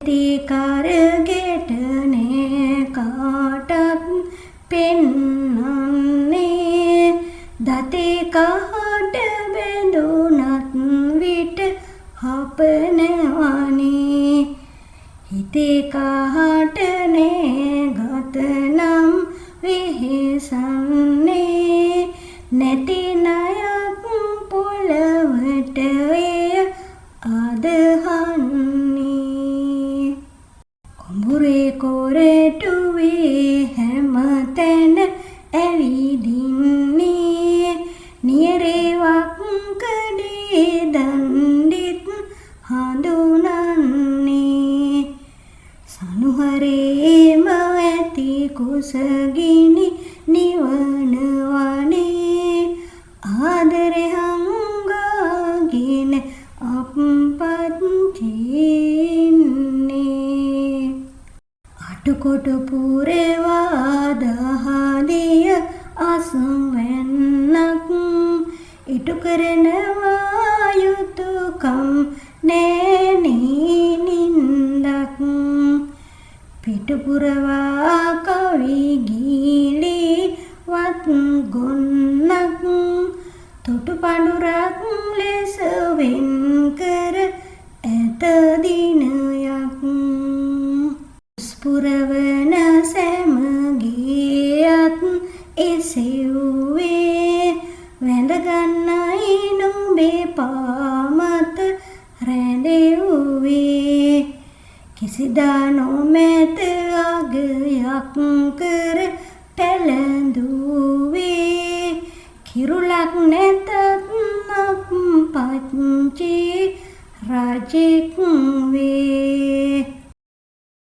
තිකරගෙට නේ කාටත් පෙන්නන්නේ දතේ කහට බැඳුනත් විට හපනවනේ හිතේ කහට නේ ගතනම් වෙහෙසන්නේ නැති ණයක් පොළවට එය අදහන්නේ කුඹුරේ කොරටුවේ හැමතැන ඇවිදින්නේ නියරේ වක්කඩේ දණ්ඩිත් හඳුනන්නේ සනුහරේම ඇති කුසගිනි නිවන වනේ ආදරේ හංගාගෙන අප්පත් තින්නේ අටකොටු පුරවා දහදිය අසවැන්නක් ඉටු කරනවා යුතුයකම් නෑනේ නින්දක් පිටුපුරවා කවි ගීලි වත් ගොන්නක් තොටු පඳුරක් ලෙස වෙන් කර ඇත දිනයක් ස්පුරවන සැමගියත් එසෙව්වේ වැඳගන්නයි නුඹේ පාමත රැඳෙව්වේ කිසිදා නොමැත අගයක් කර පැළඳුවේ කිරුලක් නැතත් අප්පච්චි රජෙක් වේ